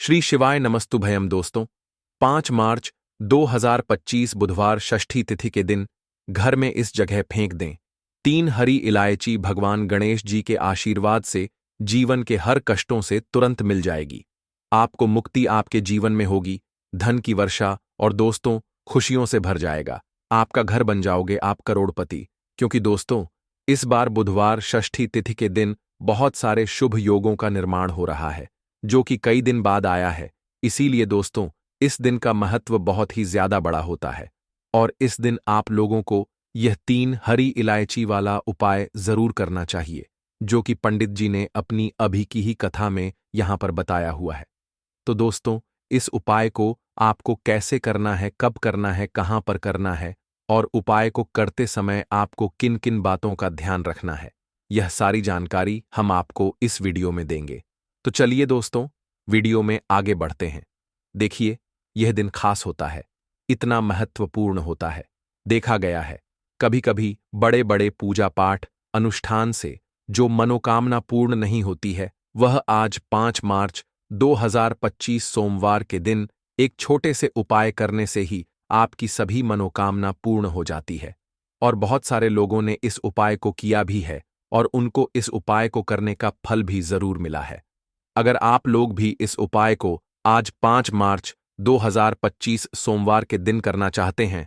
श्री शिवाय नमस्तुभयम दोस्तों। 5 मार्च 2025 बुधवार षष्ठी तिथि के दिन घर में इस जगह फेंक दें 3 हरी इलायची। भगवान गणेश जी के आशीर्वाद से जीवन के हर कष्टों से तुरंत मिल जाएगी। आपको मुक्ति आपके जीवन में होगी, धन की वर्षा और दोस्तों खुशियों से भर जाएगा। आपका घर बन जाओगे आप करोड़पति। क्योंकि दोस्तों इस बार बुधवार षष्ठी तिथि के दिन बहुत सारे शुभ योगों का निर्माण हो रहा है, जो कि कई दिन बाद आया है। इसीलिए दोस्तों इस दिन का महत्व बहुत ही ज्यादा बड़ा होता है और इस दिन आप लोगों को यह 3 हरी इलायची वाला उपाय जरूर करना चाहिए, जो कि पंडित जी ने अपनी अभी की ही कथा में यहां पर बताया हुआ है। तो दोस्तों इस उपाय को आपको कैसे करना है, कब करना है, कहां पर करना है और उपाय को करते समय आपको किन किन बातों का ध्यान रखना है, यह सारी जानकारी हम आपको इस वीडियो में देंगे। तो चलिए दोस्तों वीडियो में आगे बढ़ते हैं। देखिए यह दिन खास होता है, इतना महत्वपूर्ण होता है। देखा गया है कभी कभी बड़े बड़े पूजा पाठ अनुष्ठान से जो मनोकामना पूर्ण नहीं होती है, वह आज 5 मार्च 2025 सोमवार के दिन एक छोटे से उपाय करने से ही आपकी सभी मनोकामना पूर्ण हो जाती है। और बहुत सारे लोगों ने इस उपाय को किया भी है और उनको इस उपाय को करने का फल भी जरूर मिला है। अगर आप लोग भी इस उपाय को आज 5 मार्च 2025 सोमवार के दिन करना चाहते हैं,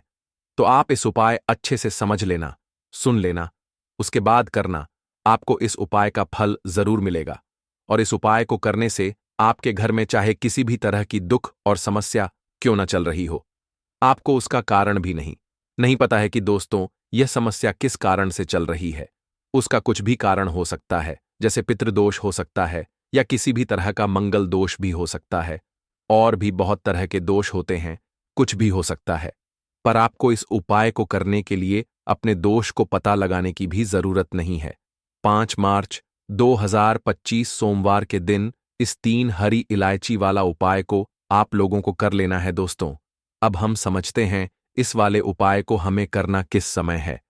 तो आप इस उपाय अच्छे से समझ लेना, सुन लेना, उसके बाद करना। आपको इस उपाय का फल जरूर मिलेगा और इस उपाय को करने से आपके घर में चाहे किसी भी तरह की दुख और समस्या क्यों न चल रही हो, आपको उसका कारण भी नहीं पता है कि दोस्तों यह समस्या किस कारण से चल रही है। उसका कुछ भी कारण हो सकता है, जैसे पितृदोष हो सकता है या किसी भी तरह का मंगल दोष भी हो सकता है, और भी बहुत तरह के दोष होते हैं, कुछ भी हो सकता है। पर आपको इस उपाय को करने के लिए अपने दोष को पता लगाने की भी जरूरत नहीं है। 5 मार्च 2025 सोमवार के दिन इस 3 हरी इलायची वाला उपाय को आप लोगों को कर लेना है दोस्तों। अब हम समझते हैं इस वाले उपाय को हमें करना किस समय है।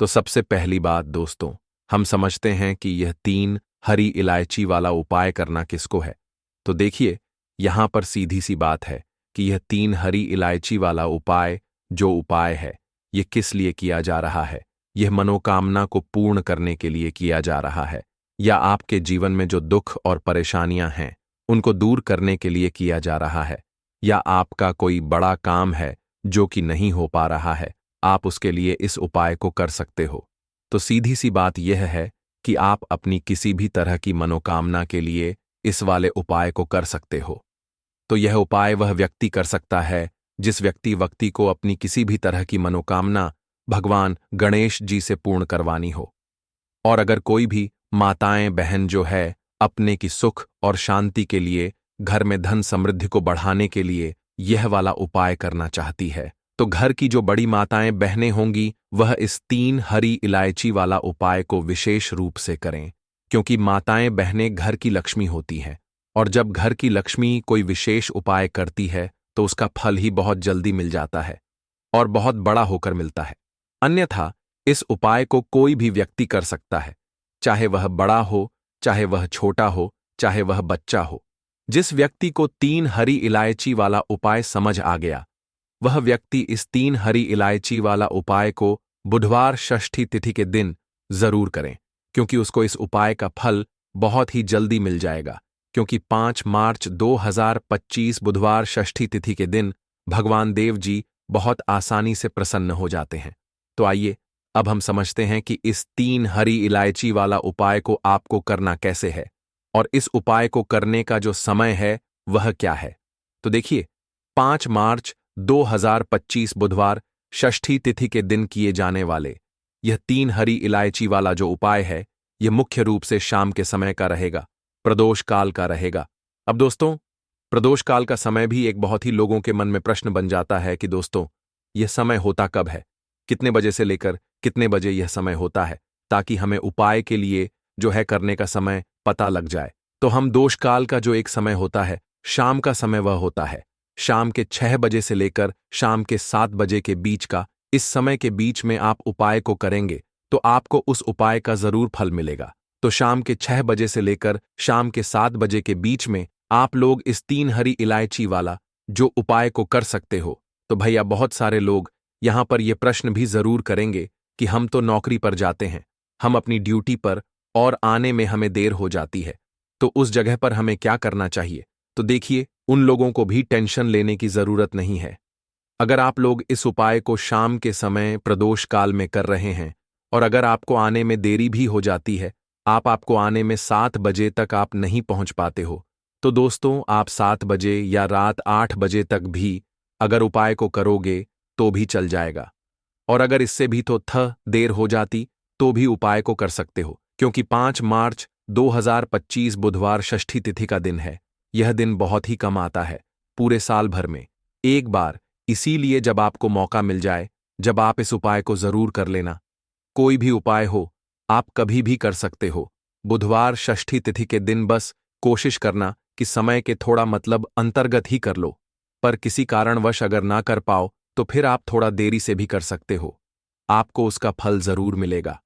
तो सबसे पहली बात दोस्तों, हम समझते हैं कि यह 3 हरी इलायची वाला उपाय करना किसको है। तो देखिए यहां पर सीधी सी बात है कि यह 3 हरी इलायची वाला उपाय जो उपाय है, यह किस लिए किया जा रहा है। यह मनोकामना को पूर्ण करने के लिए किया जा रहा है, या आपके जीवन में जो दुख और परेशानियां हैं उनको दूर करने के लिए किया जा रहा है, या आपका कोई बड़ा काम है जो कि नहीं हो पा रहा है, आप उसके लिए इस उपाय को कर सकते हो। तो सीधी सी बात यह है कि आप अपनी किसी भी तरह की मनोकामना के लिए इस वाले उपाय को कर सकते हो। तो यह उपाय वह व्यक्ति कर सकता है जिस व्यक्ति को अपनी किसी भी तरह की मनोकामना भगवान गणेश जी से पूर्ण करवानी हो। और अगर कोई भी माताएं बहन जो है अपने की सुख और शांति के लिए, घर में धन समृद्धि को बढ़ाने के लिए यह वाला उपाय करना चाहती है, तो घर की जो बड़ी माताएं बहनें होंगी वह इस 3 हरी इलायची वाला उपाय को विशेष रूप से करें। क्योंकि माताएं बहनें घर की लक्ष्मी होती हैं, और जब घर की लक्ष्मी कोई विशेष उपाय करती है तो उसका फल ही बहुत जल्दी मिल जाता है और बहुत बड़ा होकर मिलता है। अन्यथा इस उपाय को कोई भी व्यक्ति कर सकता है, चाहे वह बड़ा हो, चाहे वह छोटा हो, चाहे वह बच्चा हो। जिस व्यक्ति को 3 हरी इलायची वाला उपाय समझ आ गया, वह व्यक्ति इस 3 हरी इलायची वाला उपाय को बुधवार षष्ठी तिथि के दिन जरूर करें, क्योंकि उसको इस उपाय का फल बहुत ही जल्दी मिल जाएगा। क्योंकि 5 मार्च 2025 बुधवार षष्ठी तिथि के दिन भगवान देव जी बहुत आसानी से प्रसन्न हो जाते हैं। तो आइए अब हम समझते हैं कि इस 3 हरी इलायची वाला उपाय को आपको करना कैसे है और इस उपाय को करने का जो समय है वह क्या है। तो देखिए 5 मार्च 2025 बुधवार षष्ठी तिथि के दिन किए जाने वाले यह 3 हरी इलायची वाला जो उपाय है, यह मुख्य रूप से शाम के समय का रहेगा, प्रदोष काल का रहेगा। अब दोस्तों प्रदोष काल का समय भी एक बहुत ही लोगों के मन में प्रश्न बन जाता है कि दोस्तों यह समय होता कब है, कितने बजे से लेकर कितने बजे यह समय होता है, ताकि हमें उपाय के लिए जो है करने का समय पता लग जाए। तो हम दोष काल का जो एक समय होता है, शाम का समय वह होता है शाम के 6 बजे से लेकर शाम के 7 बजे के बीच का। इस समय के बीच में आप उपाय को करेंगे तो आपको उस उपाय का जरूर फल मिलेगा। तो शाम के 6 बजे से लेकर शाम के 7 बजे के बीच में आप लोग इस 3 हरी इलायची वाला जो उपाय को कर सकते हो, तो भैया बहुत सारे लोग यहां पर ये प्रश्न भी जरूर करेंगे कि हम तो नौकरी पर जाते हैं, हम अपनी ड्यूटी पर और आने में हमें देर हो जाती है, तो उस जगह पर हमें क्या करना चाहिए। तो देखिए, उन लोगों को भी टेंशन लेने की जरूरत नहीं है। अगर आप लोग इस उपाय को शाम के समय प्रदोष काल में कर रहे हैं और अगर आपको आने में देरी भी हो जाती है, आपको आने में 7 बजे तक आप नहीं पहुंच पाते हो, तो दोस्तों आप 7 बजे या रात 8 बजे तक भी अगर उपाय को करोगे तो भी चल जाएगा। और अगर इससे भी तो देर हो जाती तो भी उपाय को कर सकते हो, क्योंकि 5 मार्च 2025 बुधवार षष्ठी तिथि का दिन है। यह दिन बहुत ही कम आता है पूरे साल भर में एक बार, इसीलिए जब आपको मौका मिल जाए, जब आप इस उपाय को जरूर कर लेना। कोई भी उपाय हो, आप कभी भी कर सकते हो। बुधवार षष्ठी तिथि के दिन बस कोशिश करना कि समय के थोड़ा अंतर्गत ही कर लो, पर किसी कारणवश अगर ना कर पाओ तो फिर आप थोड़ा देरी से भी कर सकते हो, आपको उसका फल जरूर मिलेगा।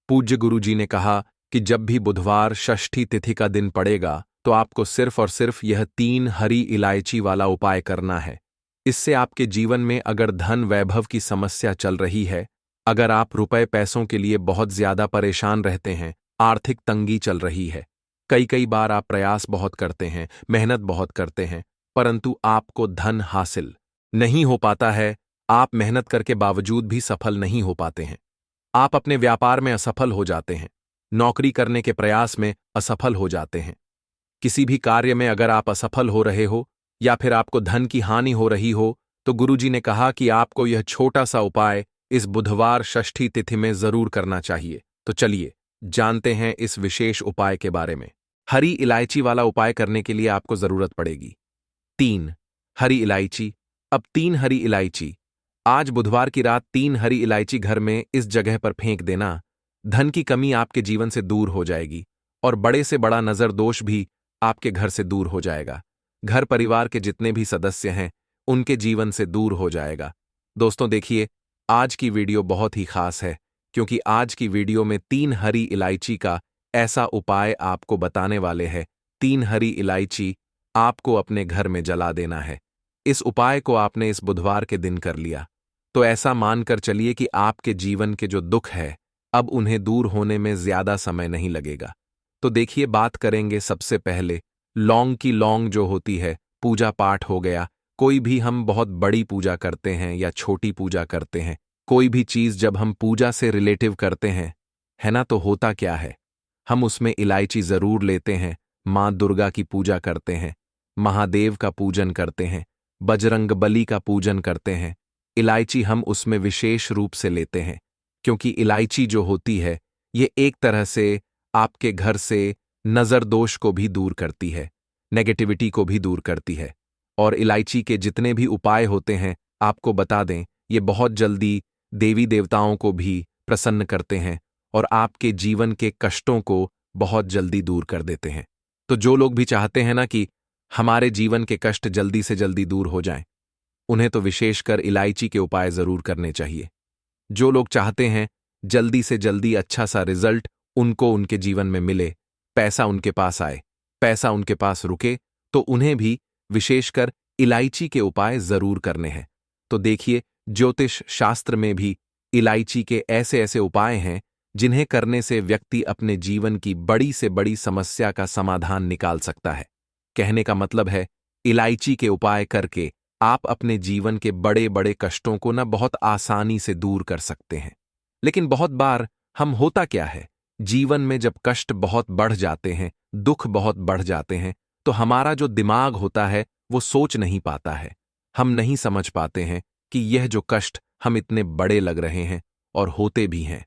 पूज्य गुरु जी ने कहा कि जब भी बुधवार षष्ठी तिथि का दिन पड़ेगा तो आपको सिर्फ और सिर्फ यह 3 हरी इलायची वाला उपाय करना है। इससे आपके जीवन में अगर धन वैभव की समस्या चल रही है, अगर आप रुपए पैसों के लिए बहुत ज्यादा परेशान रहते हैं, आर्थिक तंगी चल रही है, कई कई बार आप प्रयास बहुत करते हैं, मेहनत बहुत करते हैं, परंतु आपको धन हासिल नहीं हो पाता है, आप मेहनत करके बावजूद भी सफल नहीं हो पाते हैं, आप अपने व्यापार में असफल हो जाते हैं, नौकरी करने के प्रयास में असफल हो जाते हैं, किसी भी कार्य में अगर आप असफल हो रहे हो या फिर आपको धन की हानि हो रही हो, तो गुरुजी ने कहा कि आपको यह छोटा सा उपाय इस बुधवार षष्ठी तिथि में जरूर करना चाहिए। तो चलिए जानते हैं इस विशेष उपाय के बारे में। हरी इलायची वाला उपाय करने के लिए आपको जरूरत पड़ेगी 3 हरी इलायची। अब 3 हरी इलायची, आज बुधवार की रात 3 हरी इलायची घर में इस जगह पर फेंक देना, धन की कमी आपके जीवन से दूर हो जाएगी और बड़े से बड़ा नजर दोष भी आपके घर से दूर हो जाएगा। घर परिवार के जितने भी सदस्य हैं उनके जीवन से दूर हो जाएगा। दोस्तों देखिए, आज की वीडियो बहुत ही खास है, क्योंकि आज की वीडियो में 3 हरी इलायची का ऐसा उपाय आपको बताने वाले हैं। 3 हरी इलायची आपको अपने घर में जला देना है। इस उपाय को आपने इस बुधवार के दिन कर लिया तो ऐसा मानकर चलिए कि आपके जीवन के जो दुख है अब उन्हें दूर होने में ज्यादा समय नहीं लगेगा। तो देखिए, बात करेंगे सबसे पहले लौंग की। लौंग जो होती है, पूजा पाठ हो गया, कोई भी हम बहुत बड़ी पूजा करते हैं या छोटी पूजा करते हैं, कोई भी चीज जब हम पूजा से रिलेटिव करते हैं, है ना, तो होता क्या है, हम उसमें इलायची जरूर लेते हैं। मां दुर्गा की पूजा करते हैं, महादेव का पूजन करते हैं, बजरंगबली का पूजन करते हैं, इलायची हम उसमें विशेष रूप से लेते हैं, क्योंकि इलायची जो होती है ये एक तरह से आपके घर से नजर दोष को भी दूर करती है, नेगेटिविटी को भी दूर करती है। और इलायची के जितने भी उपाय होते हैं, आपको बता दें, ये बहुत जल्दी देवी देवताओं को भी प्रसन्न करते हैं और आपके जीवन के कष्टों को बहुत जल्दी दूर कर देते हैं। तो जो लोग भी चाहते हैं ना कि हमारे जीवन के कष्ट जल्दी से जल्दी दूर हो जाएं, उन्हें तो विशेषकर इलायची के उपाय जरूर करने चाहिए। जो लोग चाहते हैं जल्दी से जल्दी अच्छा सा रिजल्ट उनको उनके जीवन में मिले, पैसा उनके पास आए, पैसा उनके पास रुके, तो उन्हें भी विशेषकर इलायची के उपाय जरूर करने हैं। तो देखिए, ज्योतिष शास्त्र में भी इलायची के ऐसे ऐसे उपाय हैं जिन्हें करने से व्यक्ति अपने जीवन की बड़ी से बड़ी समस्या का समाधान निकाल सकता है। कहने का मतलब है, इलायची के उपाय करके आप अपने जीवन के बड़े बड़े कष्टों को ना बहुत आसानी से दूर कर सकते हैं। लेकिन बहुत बार हम होता क्या है, जीवन में जब कष्ट बहुत बढ़ जाते हैं, दुख बहुत बढ़ जाते हैं, तो हमारा जो दिमाग होता है वो सोच नहीं पाता है, हम नहीं समझ पाते हैं कि यह जो कष्ट हम इतने बड़े लग रहे हैं और होते भी हैं।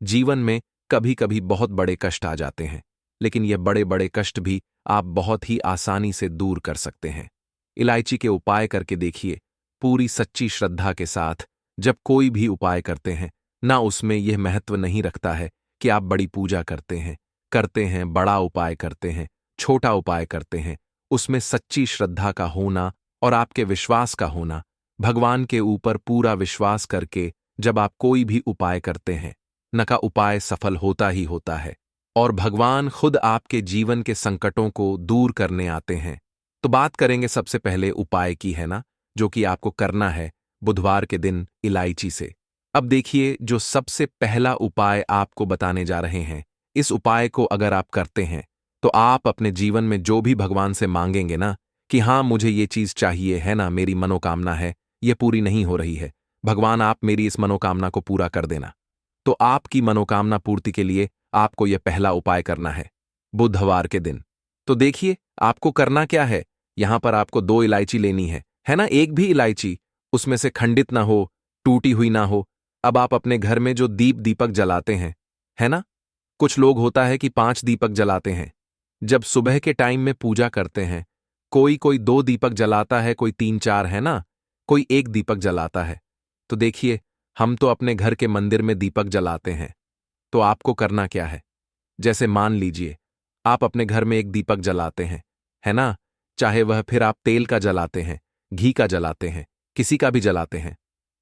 जीवन में कभी कभी बहुत बड़े कष्ट आ जाते हैं, लेकिन यह बड़े बड़े कष्ट भी आप बहुत ही आसानी से दूर कर सकते हैं। इलायची के उपाय करके देखिए, पूरी सच्ची श्रद्धा के साथ जब कोई भी उपाय करते हैं ना, उसमें यह महत्व नहीं रखता है कि आप बड़ी पूजा करते हैं, बड़ा उपाय करते हैं, छोटा उपाय करते हैं, उसमें सच्ची श्रद्धा का होना और आपके विश्वास का होना, भगवान के ऊपर पूरा विश्वास करके जब आप कोई भी उपाय करते हैं, न का उपाय सफल होता ही होता है और भगवान खुद आपके जीवन के संकटों को दूर करने आते हैं, तो बात करेंगे सबसे पहले उपाय की, है ना, जो कि आपको करना है बुधवार के दिन इलायची से। अब देखिए, जो सबसे पहला उपाय आपको बताने जा रहे हैं, इस उपाय को अगर आप करते हैं तो आप अपने जीवन में जो भी भगवान से मांगेंगे ना, कि हाँ मुझे ये चीज चाहिए, है ना, मेरी मनोकामना है, ये पूरी नहीं हो रही है, भगवान आप मेरी इस मनोकामना को पूरा कर देना। तो आपकी मनोकामना पूर्ति के लिए आपको यह पहला उपाय करना है बुधवार के दिन। तो देखिए, आपको करना क्या है, यहां पर आपको 2 इलायची लेनी है ना, एक भी इलायची उसमें से खंडित ना हो, टूटी हुई ना हो। अब आप अपने घर में जो दीपक जलाते हैं, है ना, कुछ लोग होता है कि 5 दीपक जलाते हैं। जब सुबह के टाइम में पूजा करते हैं, कोई कोई 2 दीपक जलाता है, कोई 3-4, है ना, कोई 1 दीपक जलाता है। तो देखिए, हम तो अपने घर के मंदिर में दीपक जलाते हैं। तो आपको करना क्या है, जैसे मान लीजिए आप अपने घर में एक दीपक जलाते हैं, है ना, चाहे वह फिर आप तेल का जलाते हैं, घी का जलाते हैं, किसी का भी जलाते हैं।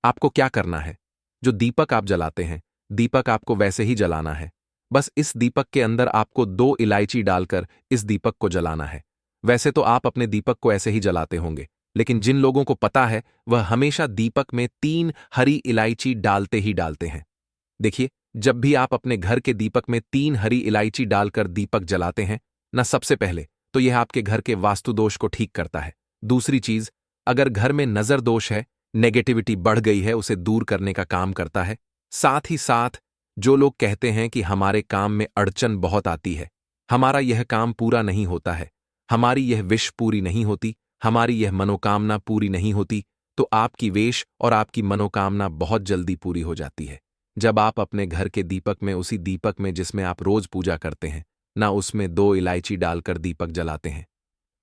आपको क्या करना है, जो दीपक आप जलाते हैं, दीपक आपको वैसे ही जलाना है। बस इस दीपक के अंदर आपको 2 इलायची डालकर इस दीपक को जलाना है। वैसे तो आप अपने दीपक को ऐसे ही जलाते होंगे, लेकिन जिन लोगों को पता है वह हमेशा दीपक में 3 हरी इलायची डालते ही डालते हैं। देखिए, जब भी आप अपने घर के दीपक में 3 हरी इलायची डालकर दीपक जलाते हैं ना, सबसे पहले तो यह आपके घर के वास्तु दोष को ठीक करता है। दूसरी चीज, अगर घर में नजर दोष है, नेगेटिविटी बढ़ गई है, उसे दूर करने का काम करता है। साथ ही साथ जो लोग कहते हैं कि हमारे काम में अड़चन बहुत आती है, हमारा यह काम पूरा नहीं होता है, हमारी यह विश पूरी नहीं होती, हमारी यह मनोकामना पूरी नहीं होती, तो आपकी वेश और आपकी मनोकामना बहुत जल्दी पूरी हो जाती है। जब आप अपने घर के दीपक में, उसी दीपक में जिसमें आप रोज पूजा करते हैं ना, उसमें 2 इलायची डालकर दीपक जलाते हैं।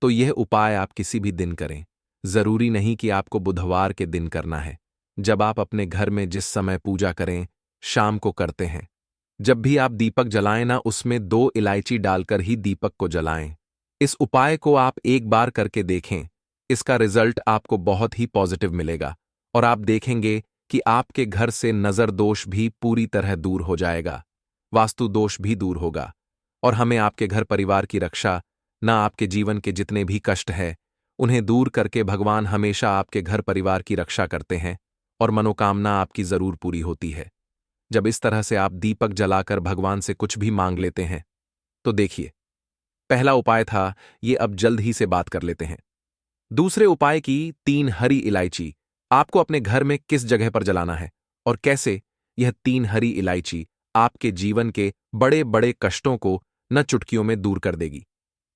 तो यह उपाय आप किसी भी दिन करें, जरूरी नहीं कि आपको बुधवार के दिन करना है। जब आप अपने घर में जिस समय पूजा करें, शाम को करते हैं, जब भी आप दीपक जलाएं ना, उसमें 2 इलायची डालकर ही दीपक को जलाएं। इस उपाय को आप एक बार करके देखें, इसका रिजल्ट आपको बहुत ही पॉजिटिव मिलेगा और आप देखेंगे कि आपके घर से नजर दोष भी पूरी तरह दूर हो जाएगा, वास्तु दोष भी दूर होगा और हमें आपके घर परिवार की रक्षा, ना आपके जीवन के जितने भी कष्ट हैं उन्हें दूर करके भगवान हमेशा आपके घर परिवार की रक्षा करते हैं और मनोकामना आपकी जरूर पूरी होती है। जब इस तरह से आप दीपक जलाकर भगवान से कुछ भी मांग लेते हैं, तो देखिए, पहला उपाय था ये, अब जल्द ही से बात कर लेते हैं दूसरे उपाय की। 3 हरी इलायची आपको अपने घर में किस जगह पर जलाना है और कैसे। यह 3 हरी इलायची आपके जीवन के बड़े बड़े कष्टों को न चुटकियों में दूर कर देगी।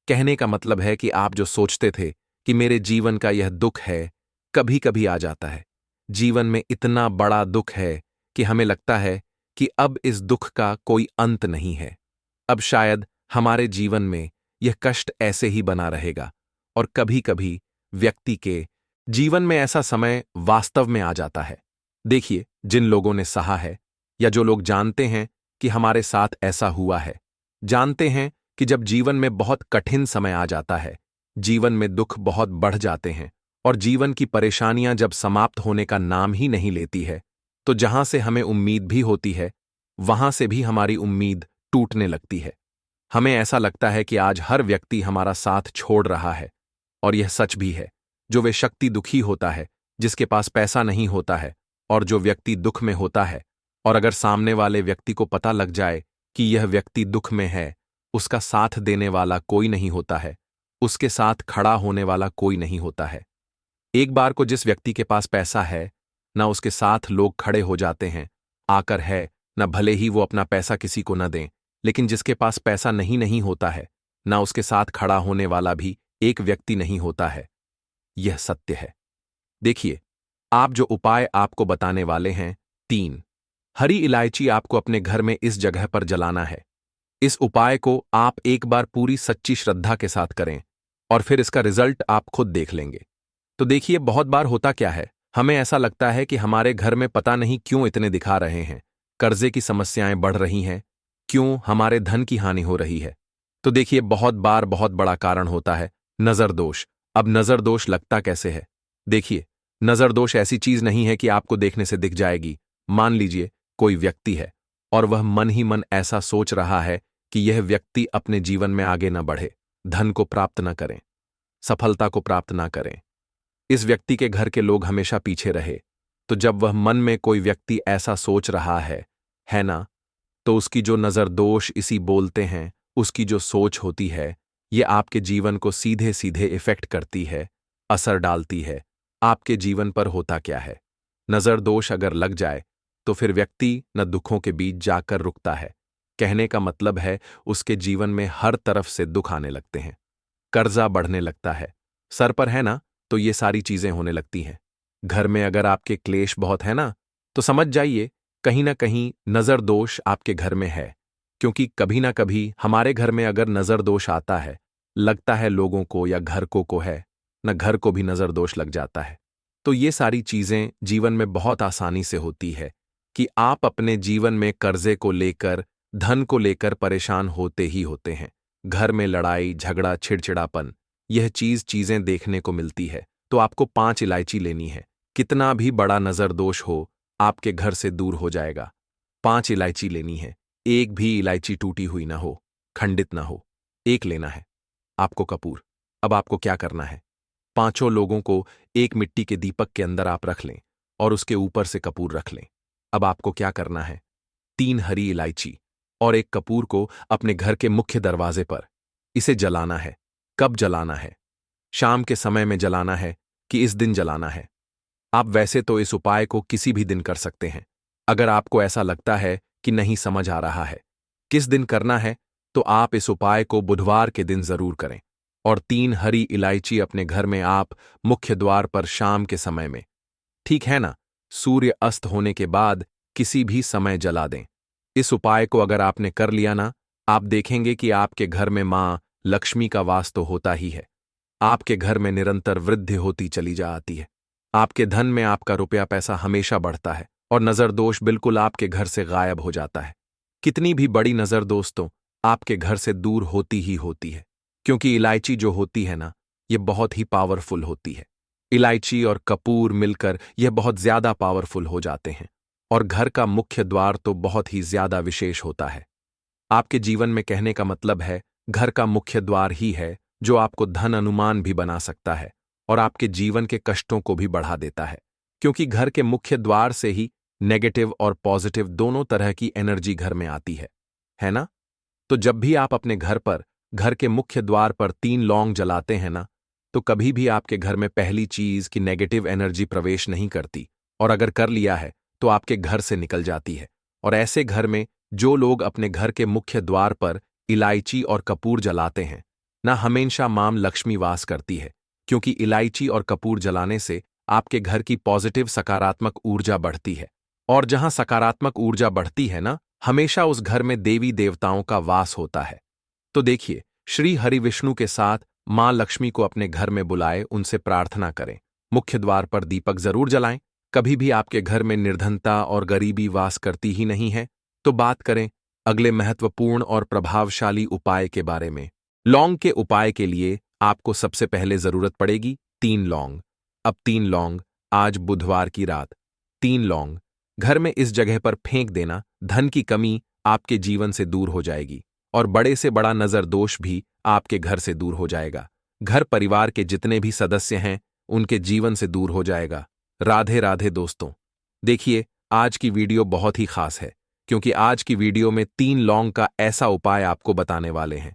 कहने का मतलब है कि आप जो सोचते थे कि मेरे जीवन का यह दुख है, कभी कभी आ जाता है, जीवन में इतना बड़ा दुख है कि हमें लगता है कि अब इस दुख का कोई अंत नहीं है, अब शायद हमारे जीवन में यह कष्ट ऐसे ही बना रहेगा। और कभी कभी व्यक्ति के जीवन में ऐसा समय वास्तव में आ जाता है। देखिए, जिन लोगों ने सहा है या जो लोग जानते हैं कि हमारे साथ ऐसा हुआ है, जानते हैं कि जब जीवन में बहुत कठिन समय आ जाता है, जीवन में दुख बहुत बढ़ जाते हैं और जीवन की परेशानियां जब समाप्त होने का नाम ही नहीं लेती है, तो जहां से हमें उम्मीद भी होती है, वहां से भी हमारी उम्मीद टूटने लगती है। हमें ऐसा लगता है कि आज हर व्यक्ति हमारा साथ छोड़ रहा है और यह सच भी है। जो वे शक्ति दुखी होता है, जिसके पास पैसा नहीं होता है, और जो व्यक्ति दुख में होता है, और अगर सामने वाले व्यक्ति को पता लग जाए कि यह व्यक्ति दुख में है, उसका साथ देने वाला कोई नहीं होता है, उसके साथ खड़ा होने वाला कोई नहीं होता है। एक बार को जिस व्यक्ति के पास पैसा है ना, उसके साथ लोग खड़े हो जाते हैं आकर, है ना, भले ही वो अपना पैसा किसी को न दें, लेकिन जिसके पास पैसा नहीं नहीं होता है ना, उसके साथ खड़ा होने वाला भी एक व्यक्ति नहीं होता है। यह सत्य है। देखिए, आप जो उपाय आपको बताने वाले हैं, 3 हरी इलायची आपको अपने घर में इस जगह पर जलाना है। इस उपाय को आप एक बार पूरी सच्ची श्रद्धा के साथ करें और फिर इसका रिजल्ट आप खुद देख लेंगे। तो देखिए, बहुत बार होता क्या है, हमें ऐसा लगता है कि हमारे घर में पता नहीं क्यों इतने दिखा रहे हैं, कर्जे की समस्याएं बढ़ रही हैं, क्यों हमारे धन की हानि हो रही है। तो देखिए, बहुत बार बहुत बड़ा कारण होता है नजर दोष। अब नजर दोष लगता कैसे है? देखिए, नजर दोष ऐसी चीज नहीं है कि आपको देखने से दिख जाएगी। मान लीजिए कोई व्यक्ति है और वह मन ही मन ऐसा सोच रहा है कि यह व्यक्ति अपने जीवन में आगे न बढ़े, धन को प्राप्त न करें, सफलता को प्राप्त ना करें। इस व्यक्ति के घर के लोग हमेशा पीछे रहे। तो जब वह मन में कोई व्यक्ति ऐसा सोच रहा है ना, तो उसकी जो नज़र दोष इसी बोलते हैं, उसकी जो सोच होती है, ये आपके जीवन को सीधे सीधे इफेक्ट करती है, असर डालती है। आपके जीवन पर होता क्या है? नज़र दोष अगर लग जाए तो फिर व्यक्ति न दुखों के बीच जाकर रुकता है। कहने का मतलब है उसके जीवन में हर तरफ से दुख आने लगते हैं, कर्जा बढ़ने लगता है, सर पर है ना, तो ये सारी चीजें होने लगती हैं। घर में अगर आपके क्लेश बहुत है ना, तो समझ जाइए कहीं ना कहीं नजर दोष आपके घर में है। क्योंकि कभी ना कभी हमारे घर में अगर नजर दोष आता है, लगता है लोगों को या घर को है, न घर को भी नजर दोष लग जाता है। तो ये सारी चीजें जीवन में बहुत आसानी से होती है कि आप अपने जीवन में कर्जे को लेकर, धन को लेकर परेशान होते ही होते हैं। घर में लड़ाई झगड़ा चिड़चिड़ापन, यह चीजें देखने को मिलती है। तो आपको 5 इलायची लेनी है। कितना भी बड़ा नजर दोष हो, आपके घर से दूर हो जाएगा। 5 इलायची लेनी है। एक भी इलायची टूटी हुई ना हो, खंडित ना हो। एक लेना है आपको कपूर। अब आपको क्या करना है? 5 लोगों को एक मिट्टी के दीपक के अंदर आप रख लें और उसके ऊपर से कपूर रख लें। अब आपको क्या करना है? 3 हरी इलायची और एक कपूर को अपने घर के मुख्य दरवाजे पर इसे जलाना है। कब जलाना है? शाम के समय में जलाना है कि इस दिन जलाना है? आप वैसे तो इस उपाय को किसी भी दिन कर सकते हैं। अगर आपको ऐसा लगता है कि नहीं समझ आ रहा है किस दिन करना है, तो आप इस उपाय को बुधवार के दिन जरूर करें। और 3 हरी इलायची अपने घर में आप मुख्य द्वार पर शाम के समय में, ठीक है ना, सूर्य अस्त होने के बाद किसी भी समय जला दें। इस उपाय को अगर आपने कर लिया ना, आप देखेंगे कि आपके घर में मां लक्ष्मी का वास तो होता ही है। आपके घर में निरंतर वृद्धि होती चली जा आती है। आपके धन में आपका रुपया पैसा हमेशा बढ़ता है और नजर दोष बिल्कुल आपके घर से गायब हो जाता है। कितनी भी बड़ी नजर दोस्तों आपके घर से दूर होती ही होती है। क्योंकि इलायची जो होती है ना, ये बहुत ही पावरफुल होती है। इलायची और कपूर मिलकर यह बहुत ज्यादा पावरफुल हो जाते हैं। और घर का मुख्य द्वार तो बहुत ही ज्यादा विशेष होता है। आपके जीवन में कहने का मतलब है घर का मुख्य द्वार ही है जो आपको धन अनुमान भी बना सकता है और आपके जीवन के कष्टों को भी बढ़ा देता है। क्योंकि घर के मुख्य द्वार से ही नेगेटिव और पॉजिटिव दोनों तरह की एनर्जी घर में आती है ना? तो जब भी आप अपने घर पर, घर के मुख्य द्वार पर 3 लौंग जलाते हैं ना, तो कभी भी आपके घर में पहली चीज की नेगेटिव एनर्जी प्रवेश नहीं करती, और अगर कर लिया है तो आपके घर से निकल जाती है। और ऐसे घर में जो लोग अपने घर के मुख्य द्वार पर इलायची और कपूर जलाते हैं ना, हमेशा मां लक्ष्मी वास करती है। क्योंकि इलायची और कपूर जलाने से आपके घर की पॉजिटिव सकारात्मक ऊर्जा बढ़ती है। और जहां सकारात्मक ऊर्जा बढ़ती है ना, हमेशा उस घर में देवी देवताओं का वास होता है। तो देखिए, श्री हरि विष्णु के साथ मां लक्ष्मी को अपने घर में बुलाए, उनसे प्रार्थना करें। मुख्य द्वार पर दीपक जरूर जलाएं। कभी भी आपके घर में निर्धनता और गरीबी वास करती ही नहीं है। तो बात करें अगले महत्वपूर्ण और प्रभावशाली उपाय के बारे में। लौंग के उपाय के लिए आपको सबसे पहले जरूरत पड़ेगी 3 लौंग। अब 3 लौंग, आज बुधवार की रात 3 लौंग घर में इस जगह पर फेंक देना। धन की कमी आपके जीवन से दूर हो जाएगी और बड़े से बड़ा नजर दोष भी आपके घर से दूर हो जाएगा। घर परिवार के जितने भी सदस्य हैं उनके जीवन से दूर हो जाएगा। राधे राधे दोस्तों। देखिए, आज की वीडियो बहुत ही खास है क्योंकि आज की वीडियो में 3 लौंग का ऐसा उपाय आपको बताने वाले हैं।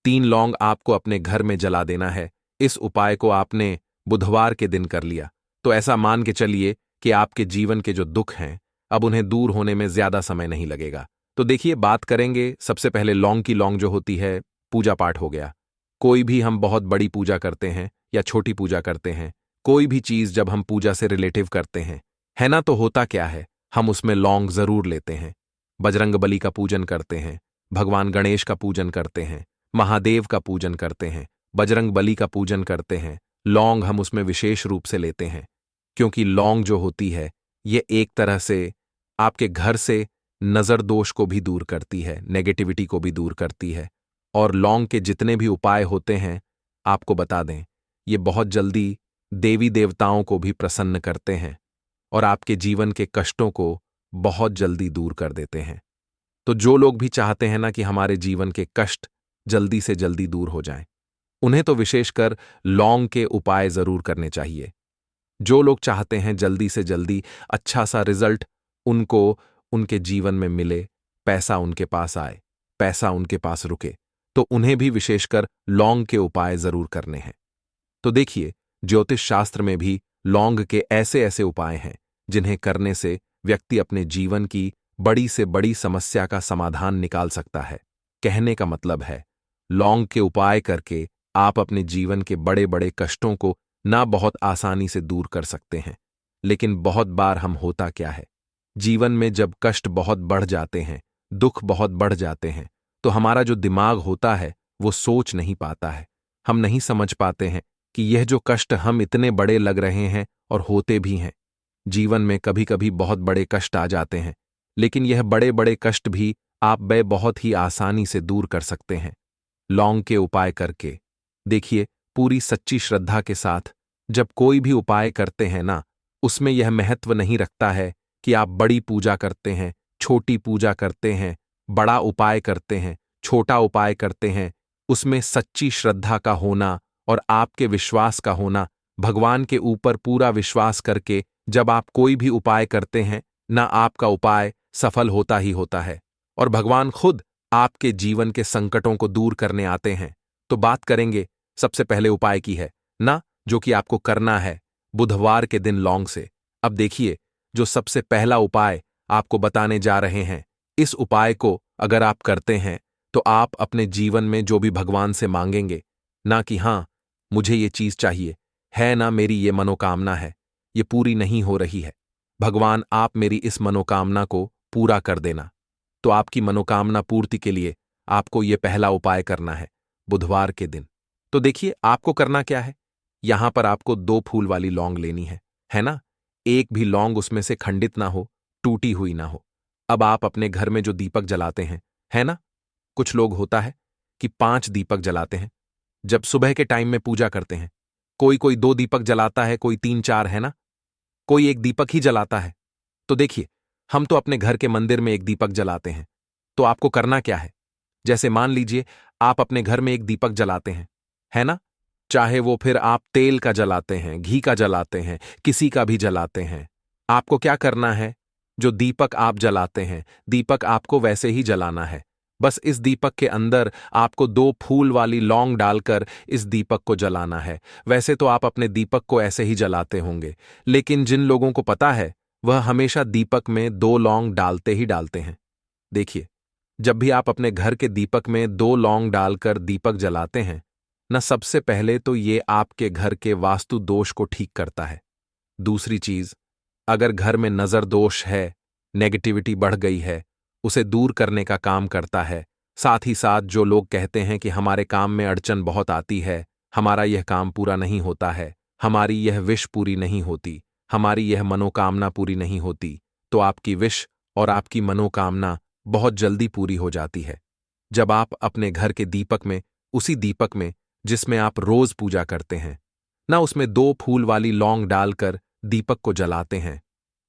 3 लौंग आपको अपने घर में जला देना है। इस उपाय को आपने बुधवार के दिन कर लिया तो ऐसा मान के चलिए कि आपके जीवन के जो दुख हैं अब उन्हें दूर होने में ज्यादा समय नहीं लगेगा। तो देखिए, बात करेंगे सबसे पहले लौंग की। लौंग जो होती है, पूजा पाठ हो गया। कोई भी हम बहुत बड़ी पूजा करते हैं या छोटी पूजा करते हैं, कोई भी चीज जब हम पूजा से रिलेटिव करते हैं, है ना, तो होता क्या है, हम उसमें लौंग जरूर लेते हैं। बजरंग बली का पूजन करते हैं, भगवान गणेश का पूजन करते हैं, महादेव का पूजन करते हैं, बजरंग बली का पूजन करते हैं। लौंग हम उसमें विशेष रूप से लेते हैं क्योंकि लौंग जो होती है ये एक तरह से आपके घर से नजर दोष को भी दूर करती है, नेगेटिविटी को भी दूर करती है। और लौंग के जितने भी उपाय होते हैं, आपको बता दें, ये बहुत जल्दी देवी देवताओं को भी प्रसन्न करते हैं और आपके जीवन के कष्टों को बहुत जल्दी दूर कर देते हैं। तो जो लोग भी चाहते हैं ना कि हमारे जीवन के कष्ट जल्दी से जल्दी दूर हो जाएं, उन्हें तो विशेषकर लौंग के उपाय जरूर करने चाहिए। जो लोग चाहते हैं जल्दी से जल्दी अच्छा सा रिजल्ट उनको उनके जीवन में मिले, पैसा उनके पास आए, पैसा उनके पास रुके, तो उन्हें भी विशेषकर लौंग के उपाय जरूर करने हैं। तो देखिए, ज्योतिष शास्त्र में भी लौंग के ऐसे ऐसे उपाय हैं जिन्हें करने से व्यक्ति अपने जीवन की बड़ी से बड़ी समस्या का समाधान निकाल सकता है। कहने का मतलब है, लौंग के उपाय करके आप अपने जीवन के बड़े बड़े कष्टों को ना बहुत आसानी से दूर कर सकते हैं। लेकिन बहुत बार हम होता क्या है, जीवन में जब कष्ट बहुत बढ़ जाते हैं, दुख बहुत बढ़ जाते हैं, तो हमारा जो दिमाग होता है वो सोच नहीं पाता है। हम नहीं समझ पाते हैं कि यह जो कष्ट हम इतने बड़े लग रहे हैं और होते भी हैं। जीवन में कभी कभी बहुत बड़े कष्ट आ जाते हैं, लेकिन यह बड़े बड़े कष्ट भी आप बहुत ही आसानी से दूर कर सकते हैं लौंग के उपाय करके। देखिए, पूरी सच्ची श्रद्धा के साथ जब कोई भी उपाय करते हैं ना, उसमें यह महत्व नहीं रखता है कि आप बड़ी पूजा करते हैं, छोटी पूजा करते हैं, बड़ा उपाय करते हैं, छोटा उपाय करते हैं। उसमें सच्ची श्रद्धा का होना और आपके विश्वास का होना, भगवान के ऊपर पूरा विश्वास करके जब आप कोई भी उपाय करते हैं ना, आपका उपाय सफल होता ही होता है और भगवान खुद आपके जीवन के संकटों को दूर करने आते हैं। तो बात करेंगे सबसे पहले उपाय की है ना, जो कि आपको करना है बुधवार के दिन लौंग से। अब देखिए, जो सबसे पहला उपाय आपको बताने जा रहे हैं, इस उपाय को अगर आप करते हैं तो आप अपने जीवन में जो भी भगवान से मांगेंगे ना कि हाँ मुझे ये चीज चाहिए है ना, मेरी ये मनोकामना है, ये पूरी नहीं हो रही है, भगवान आप मेरी इस मनोकामना को पूरा कर देना। तो आपकी मनोकामना पूर्ति के लिए आपको ये पहला उपाय करना है बुधवार के दिन। तो देखिए, आपको करना क्या है, यहां पर आपको 2 फूल वाली लौंग लेनी है ना। एक भी लौंग उसमें से खंडित ना हो, टूटी हुई ना हो। अब आप अपने घर में जो दीपक जलाते हैं, है ना, कुछ लोग होता है कि 5 दीपक जलाते हैं जब सुबह के टाइम में पूजा करते हैं। कोई कोई 2 दीपक जलाता है, कोई 3-4, है ना, कोई एक दीपक ही जलाता है। तो देखिए, हम तो अपने घर के मंदिर में एक दीपक जलाते हैं। तो आपको करना क्या है, जैसे मान लीजिए आप अपने घर में एक दीपक जलाते हैं, है ना, चाहे वो फिर आप तेल का जलाते हैं, घी का जलाते हैं, किसी का भी जलाते हैं। आपको क्या करना है, जो दीपक आप जलाते हैं, दीपक आपको वैसे ही जलाना है। बस इस दीपक के अंदर आपको 2 फूल वाली लौंग डालकर इस दीपक को जलाना है। वैसे तो आप अपने दीपक को ऐसे ही जलाते होंगे, लेकिन जिन लोगों को पता है वह हमेशा दीपक में 2 लौंग डालते ही डालते हैं। देखिए, जब भी आप अपने घर के दीपक में 2 लौंग डालकर दीपक जलाते हैं न, सबसे पहले तो ये आपके घर के वास्तु दोष को ठीक करता है। दूसरी चीज, अगर घर में नजर दोष है, नेगेटिविटी बढ़ गई है, उसे दूर करने का काम करता है। साथ ही साथ जो लोग कहते हैं कि हमारे काम में अड़चन बहुत आती है, हमारा यह काम पूरा नहीं होता है, हमारी यह विश पूरी नहीं होती, हमारी यह मनोकामना पूरी नहीं होती, तो आपकी विश और आपकी मनोकामना बहुत जल्दी पूरी हो जाती है जब आप अपने घर के दीपक में, उसी दीपक में जिसमें आप रोज पूजा करते हैं ना, उसमें 2 फूल वाली लौंग डालकर दीपक को जलाते हैं।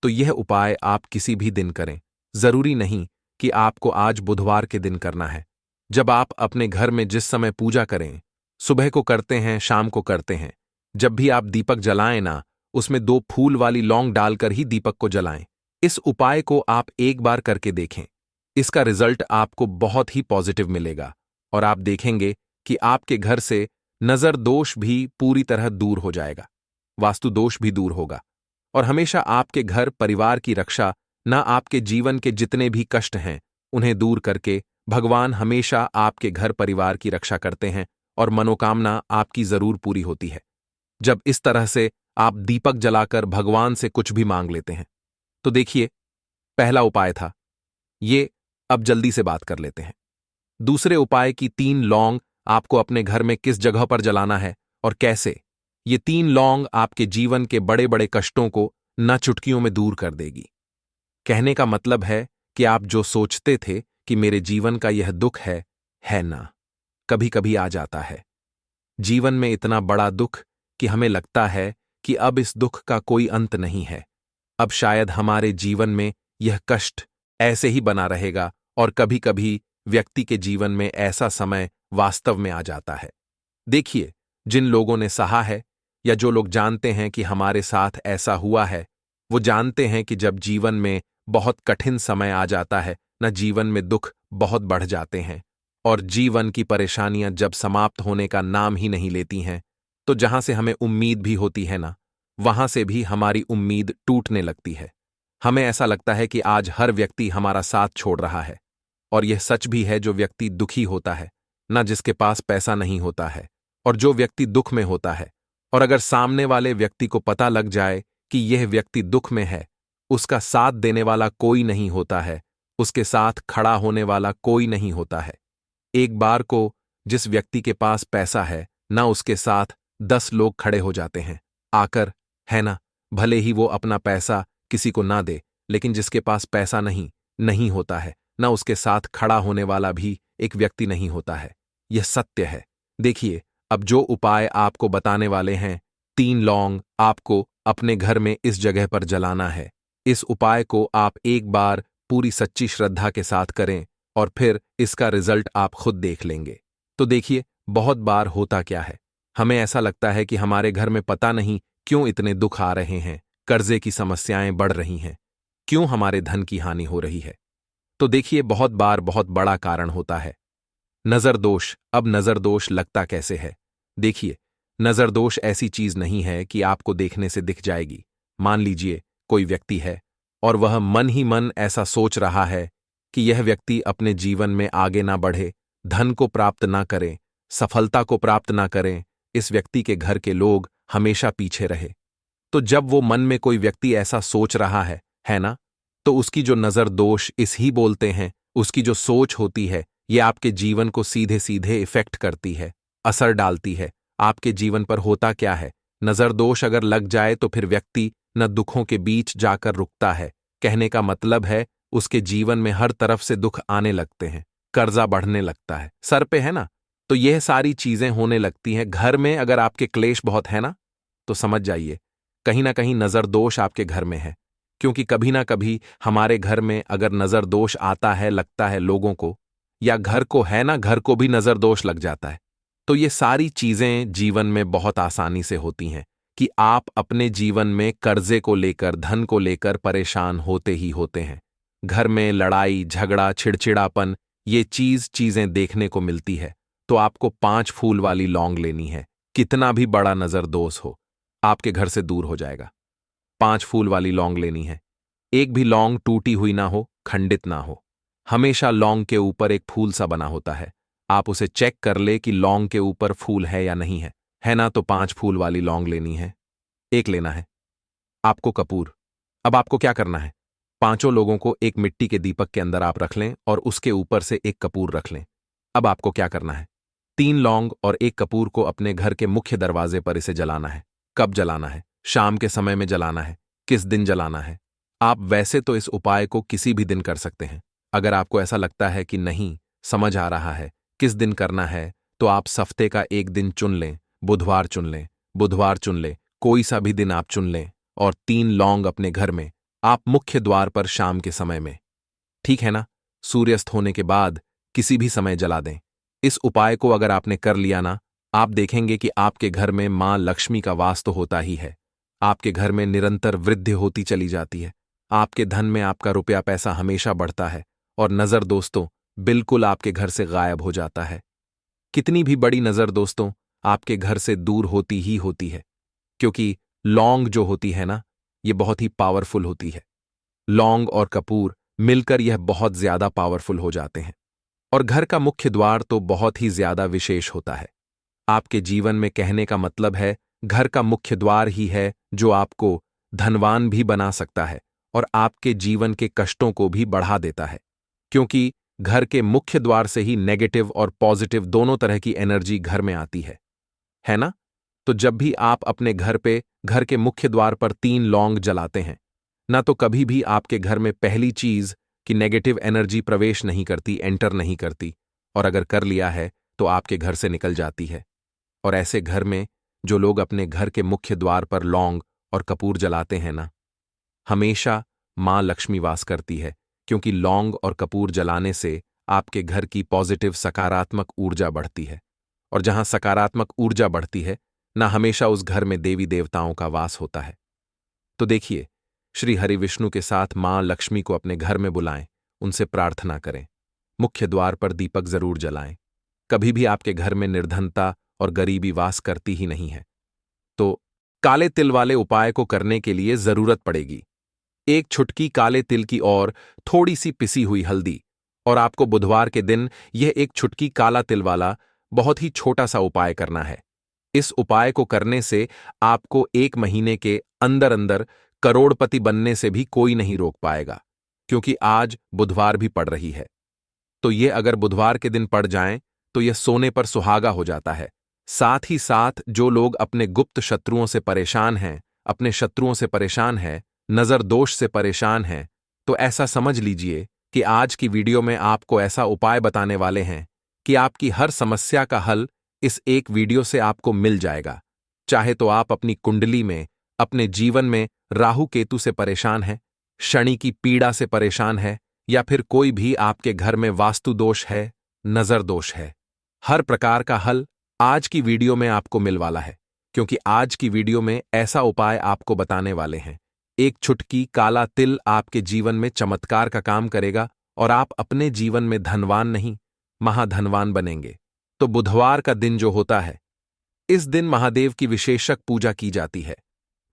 तो यह उपाय आप किसी भी दिन करें, जरूरी नहीं कि आपको आज बुधवार के दिन करना है। जब आप अपने घर में जिस समय पूजा करें, सुबह को करते हैं, शाम को करते हैं, जब भी आप दीपक जलाएं ना, उसमें 2 फूल वाली लौंग डालकर ही दीपक को जलाएं। इस उपाय को आप एक बार करके देखें, इसका रिजल्ट आपको बहुत ही पॉजिटिव मिलेगा और आप देखेंगे कि आपके घर से नजर दोष भी पूरी तरह दूर हो जाएगा, वास्तु दोष भी दूर होगा और हमेशा आपके घर परिवार की रक्षा, ना आपके जीवन के जितने भी कष्ट हैं उन्हें दूर करके भगवान हमेशा आपके घर परिवार की रक्षा करते हैं और मनोकामना आपकी जरूर पूरी होती है जब इस तरह से आप दीपक जलाकर भगवान से कुछ भी मांग लेते हैं। तो देखिए, पहला उपाय था ये। अब जल्दी से बात कर लेते हैं दूसरे उपाय की। 3 लौंग आपको अपने घर में किस जगह पर जलाना है और कैसे। ये 3 लौंग आपके जीवन के बड़े बड़े कष्टों को न चुटकियों में दूर कर देगी। कहने का मतलब है कि आप जो सोचते थे कि मेरे जीवन का यह दुख है ना, कभी कभी आ जाता है जीवन में इतना बड़ा दुख कि हमें लगता है कि अब इस दुख का कोई अंत नहीं है, अब शायद हमारे जीवन में यह कष्ट ऐसे ही बना रहेगा। और कभी कभी व्यक्ति के जीवन में ऐसा समय वास्तव में आ जाता है देखिए, जिन लोगों ने सहा है या जो लोग जानते हैं कि हमारे साथ ऐसा हुआ है, वो जानते हैं कि जब जीवन में बहुत कठिन समय आ जाता है न, जीवन में दुख बहुत बढ़ जाते हैं और जीवन की परेशानियां जब समाप्त होने का नाम ही नहीं लेती हैं, तो जहां से हमें उम्मीद भी होती है ना, वहां से भी हमारी उम्मीद टूटने लगती है। हमें ऐसा लगता है कि आज हर व्यक्ति हमारा साथ छोड़ रहा है। और यह सच भी है, जो व्यक्ति दुखी होता है ना, जिसके पास पैसा नहीं होता है, और जो व्यक्ति दुख में होता है, और अगर सामने वाले व्यक्ति को पता लग जाए कि यह व्यक्ति दुख में है, उसका साथ देने वाला कोई नहीं होता है, उसके साथ खड़ा होने वाला कोई नहीं होता है। एक बार को जिस व्यक्ति के पास पैसा है ना, उसके साथ 10 लोग खड़े हो जाते हैं आकर, है ना। भले ही वो अपना पैसा किसी को ना दे, लेकिन जिसके पास पैसा नहीं नहीं होता है ना, उसके साथ खड़ा होने वाला भी एक व्यक्ति नहीं होता है। यह सत्य है। देखिए, अब जो उपाय आपको बताने वाले हैं, 3 लौंग आपको अपने घर में इस जगह पर जलाना है। इस उपाय को आप एक बार पूरी सच्ची श्रद्धा के साथ करें और फिर इसका रिजल्ट आप खुद देख लेंगे। तो देखिए, बहुत बार होता क्या है, हमें ऐसा लगता है कि हमारे घर में पता नहीं क्यों इतने दुख आ रहे हैं, कर्जे की समस्याएं बढ़ रही हैं, क्यों हमारे धन की हानि हो रही है। तो देखिए, बहुत बार बहुत बड़ा कारण होता है नजर दोष। अब नजर दोष लगता कैसे है? देखिए, नजर दोष ऐसी चीज नहीं है कि आपको देखने से दिख जाएगी। मान लीजिए कोई व्यक्ति है और वह मन ही मन ऐसा सोच रहा है कि यह व्यक्ति अपने जीवन में आगे ना बढ़े, धन को प्राप्त ना करें, सफलता को प्राप्त ना करें, इस व्यक्ति के घर के लोग हमेशा पीछे रहे। तो जब वो मन में कोई व्यक्ति ऐसा सोच रहा है ना, तो उसकी जो नजर दोष इस ही बोलते हैं, उसकी जो सोच होती है, ये आपके जीवन को सीधे सीधे इफेक्ट करती है, असर डालती है। आपके जीवन पर होता क्या है, नजर दोष अगर लग जाए तो फिर व्यक्ति न दुखों के बीच जाकर रुकता है। कहने का मतलब है, उसके जीवन में हर तरफ से दुख आने लगते हैं, कर्जा बढ़ने लगता है, सर पे है ना। तो यह सारी चीजें होने लगती हैं। घर में अगर आपके क्लेश बहुत है ना, तो समझ जाइए कहीं ना कहीं नजर दोष आपके घर में है। क्योंकि कभी ना कभी हमारे घर में अगर नजर दोष आता है, लगता है लोगों को, या घर को है ना, घर को भी नजर दोष लग जाता है। तो ये सारी चीजें जीवन में बहुत आसानी से होती हैं कि आप अपने जीवन में कर्जे को लेकर, धन को लेकर परेशान होते ही होते हैं। घर में लड़ाई झगड़ा चिड़चिड़ापन, ये चीजें देखने को मिलती है। तो आपको 5 फूल वाली लौंग लेनी है। कितना भी बड़ा नजर दोष हो, आपके घर से दूर हो जाएगा। 5 फूल वाली लौंग लेनी है। एक भी लौंग टूटी हुई ना हो, खंडित ना हो। हमेशा लौंग के ऊपर एक फूल सा बना होता है। आप उसे चेक कर ले कि लौंग के ऊपर फूल है या नहीं है ना। तो 5 फूल वाली लौंग लेनी है। एक लेना है आपको कपूर। अब आपको क्या करना है, 5 लोगों को एक मिट्टी के दीपक के अंदर आप रख लें और उसके ऊपर से एक कपूर रख लें। अब आपको क्या करना है, 3 लौंग और एक कपूर को अपने घर के मुख्य दरवाजे पर इसे जलाना है। कब जलाना है? शाम के समय में जलाना है। किस दिन जलाना है? आप वैसे तो इस उपाय को किसी भी दिन कर सकते हैं। अगर आपको ऐसा लगता है कि नहीं समझ आ रहा है किस दिन करना है, तो आप हफ्ते का एक दिन चुन लें। बुधवार चुन लें, बुधवार चुन लें, कोई सा भी दिन आप चुन लें और 3 लौंग अपने घर में आप मुख्य द्वार पर शाम के समय में, ठीक है ना, सूर्यास्त होने के बाद किसी भी समय जला दें। इस उपाय को अगर आपने कर लिया ना, आप देखेंगे कि आपके घर में मां लक्ष्मी का वास तो होता ही है। आपके घर में निरंतर वृद्धि होती चली जाती है। आपके धन में आपका रुपया पैसा हमेशा बढ़ता है और नजर दोस्तों बिल्कुल आपके घर से गायब हो जाता है। कितनी भी बड़ी नजर दोस्तों आपके घर से दूर होती ही होती है, क्योंकि लौंग जो होती है ना, ये बहुत ही पावरफुल होती है। लौंग और कपूर मिलकर यह बहुत ज्यादा पावरफुल हो जाते हैं। और घर का मुख्य द्वार तो बहुत ही ज्यादा विशेष होता है। आपके जीवन में, कहने का मतलब है, घर का मुख्य द्वार ही है जो आपको धनवान भी बना सकता है और आपके जीवन के कष्टों को भी बढ़ा देता है। क्योंकि घर के मुख्य द्वार से ही नेगेटिव और पॉजिटिव दोनों तरह की एनर्जी घर में आती है ना। तो जब भी आप अपने घर पे घर के मुख्य द्वार पर 3 लौंग जलाते हैं ना, तो कभी भी आपके घर में पहली चीज कि नेगेटिव एनर्जी प्रवेश नहीं करती, एंटर नहीं करती, और अगर कर लिया है तो आपके घर से निकल जाती है। और ऐसे घर में जो लोग अपने घर के मुख्य द्वार पर लौंग और कपूर जलाते हैं ना, हमेशा मां लक्ष्मी वास करती है। क्योंकि लौंग और कपूर जलाने से आपके घर की पॉजिटिव सकारात्मक ऊर्जा बढ़ती है और जहां सकारात्मक ऊर्जा बढ़ती है ना हमेशा उस घर में देवी देवताओं का वास होता है। तो देखिए, श्री हरि विष्णु के साथ मां लक्ष्मी को अपने घर में बुलाएं, उनसे प्रार्थना करें, मुख्य द्वार पर दीपक जरूर जलाएं। कभी भी आपके घर में निर्धनता और गरीबी वास करती ही नहीं है। तो काले तिल वाले उपाय को करने के लिए जरूरत पड़ेगी एक छुटकी काले तिल की और थोड़ी सी पिसी हुई हल्दी। और आपको बुधवार के दिन यह एक छुटकी काला तिल वाला बहुत ही छोटा सा उपाय करना है। इस उपाय को करने से आपको 1 महीने के अंदर अंदर करोड़पति बनने से भी कोई नहीं रोक पाएगा, क्योंकि आज बुधवार भी पड़ रही है। तो ये अगर बुधवार के दिन पड़ जाएं तो यह सोने पर सुहागा हो जाता है। साथ ही साथ जो लोग अपने गुप्त शत्रुओं से परेशान हैं, अपने शत्रुओं से परेशान हैं, नजर दोष से परेशान हैं, तो ऐसा समझ लीजिए कि आज की वीडियो में आपको ऐसा उपाय बताने वाले हैं कि आपकी हर समस्या का हल इस एक वीडियो से आपको मिल जाएगा। चाहे तो आप अपनी कुंडली में, अपने जीवन में राहु केतु से परेशान हैं, शनि की पीड़ा से परेशान है, या फिर कोई भी आपके घर में वास्तु दोष है, नजर दोष है, हर प्रकार का हल आज की वीडियो में आपको मिल वाला है। क्योंकि आज की वीडियो में ऐसा उपाय आपको बताने वाले हैं, एक छुटकी काला तिल आपके जीवन में चमत्कार का काम करेगा और आप अपने जीवन में धनवान नहीं, महाधनवान बनेंगे। तो बुधवार का दिन जो होता है, इस दिन महादेव की विशेषक पूजा की जाती है।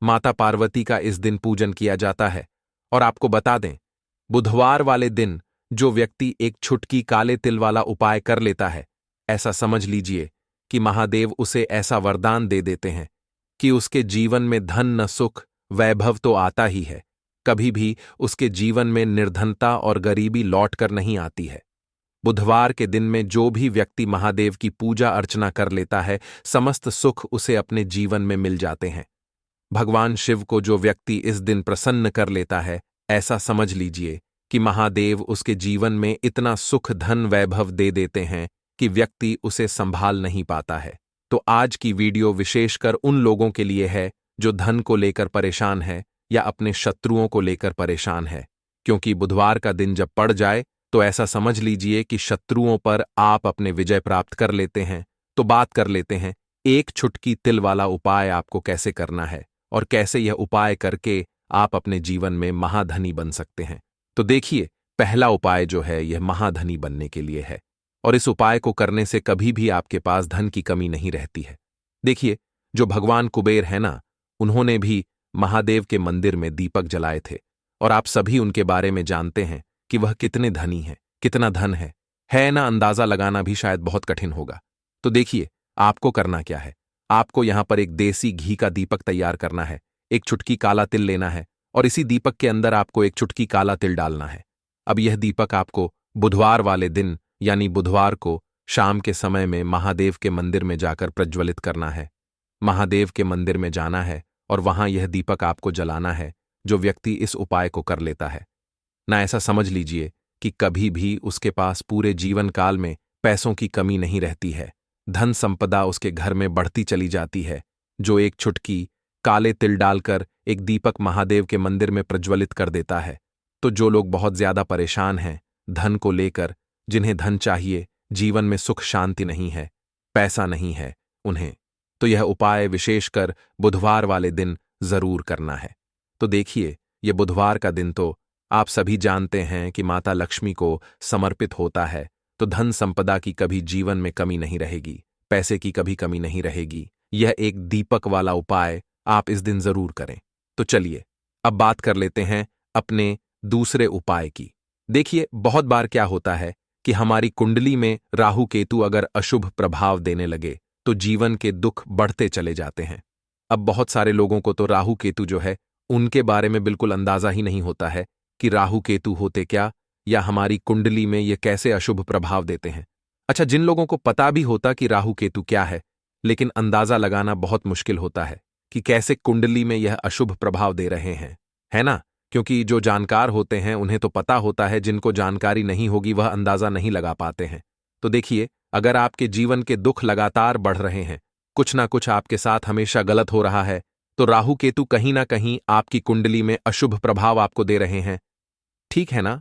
माता पार्वती का इस दिन पूजन किया जाता है। और आपको बता दें, बुधवार वाले दिन जो व्यक्ति एक छुटकी काले तिल वाला उपाय कर लेता है, ऐसा समझ लीजिए कि महादेव उसे ऐसा वरदान दे देते हैं कि उसके जीवन में धन न सुख वैभव तो आता ही है, कभी भी उसके जीवन में निर्धनता और गरीबी लौट कर नहीं आती है। बुधवार के दिन में जो भी व्यक्ति महादेव की पूजा अर्चना कर लेता है, समस्त सुख उसे अपने जीवन में मिल जाते हैं। भगवान शिव को जो व्यक्ति इस दिन प्रसन्न कर लेता है, ऐसा समझ लीजिए कि महादेव उसके जीवन में इतना सुख धन वैभव दे देते हैं कि व्यक्ति उसे संभाल नहीं पाता है। तो आज की वीडियो विशेषकर उन लोगों के लिए है जो धन को लेकर परेशान है या अपने शत्रुओं को लेकर परेशान है। क्योंकि बुधवार का दिन जब पड़ जाए तो ऐसा समझ लीजिए कि शत्रुओं पर आप अपने विजय प्राप्त कर लेते हैं। तो बात कर लेते हैं एक छुटकी तिल वाला उपाय आपको कैसे करना है और कैसे यह उपाय करके आप अपने जीवन में महाधनी बन सकते हैं। तो देखिए, पहला उपाय जो है यह महाधनी बनने के लिए है और इस उपाय को करने से कभी भी आपके पास धन की कमी नहीं रहती है। देखिए, जो भगवान कुबेर है ना, उन्होंने भी महादेव के मंदिर में दीपक जलाए थे और आप सभी उनके बारे में जानते हैं कि वह कितने धनी हैं, कितना धन है ना, अंदाजा लगाना भी शायद बहुत कठिन होगा। तो देखिए, आपको करना क्या है। आपको यहां पर एक देसी घी का दीपक तैयार करना है, एक चुटकी काला तिल लेना है और इसी दीपक के अंदर आपको एक चुटकी काला तिल डालना है। अब यह दीपक आपको बुधवार वाले दिन यानी बुधवार को शाम के समय में महादेव के मंदिर में जाकर प्रज्वलित करना है। महादेव के मंदिर में जाना है और वहां यह दीपक आपको जलाना है। जो व्यक्ति इस उपाय को कर लेता है ना, ऐसा समझ लीजिए कि कभी भी उसके पास पूरे जीवन काल में पैसों की कमी नहीं रहती है, धन संपदा उसके घर में बढ़ती चली जाती है। जो एक छुटकी काले तिल डालकर एक दीपक महादेव के मंदिर में प्रज्वलित कर देता है। तो जो लोग बहुत ज्यादा परेशान हैं धन को लेकर, जिन्हें धन चाहिए, जीवन में सुख शांति नहीं है, पैसा नहीं है उन्हें, तो यह उपाय विशेषकर बुधवार वाले दिन जरूर करना है। तो देखिए, यह बुधवार का दिन तो आप सभी जानते हैं कि माता लक्ष्मी को समर्पित होता है। तो धन संपदा की कभी जीवन में कमी नहीं रहेगी, पैसे की कभी कमी नहीं रहेगी। यह एक दीपक वाला उपाय आप इस दिन जरूर करें। तो चलिए अब बात कर लेते हैं अपने दूसरे उपाय की। देखिए, बहुत बार क्या होता है कि हमारी कुंडली में राहु केतु अगर अशुभ प्रभाव देने लगे तो जीवन के दुख बढ़ते चले जाते हैं। अब बहुत सारे लोगों को तो राहु केतु जो है उनके बारे में बिल्कुल अंदाजा ही नहीं होता है कि राहु केतु होते क्या या हमारी कुंडली में ये कैसे अशुभ प्रभाव देते हैं। अच्छा, जिन लोगों को पता भी होता कि राहु केतु क्या है, लेकिन अंदाजा लगाना बहुत मुश्किल होता है कि कैसे कुंडली में यह अशुभ प्रभाव दे रहे हैं, है ना। क्योंकि जो जानकार होते हैं उन्हें तो पता होता है, जिनको जानकारी नहीं होगी वह अंदाजा नहीं लगा पाते हैं। तो देखिए, अगर आपके जीवन के दुख लगातार बढ़ रहे हैं, कुछ ना कुछ आपके साथ हमेशा गलत हो रहा है, तो राहु केतु कहीं ना कहीं आपकी कुंडली में अशुभ प्रभाव आपको दे रहे हैं, ठीक है ना।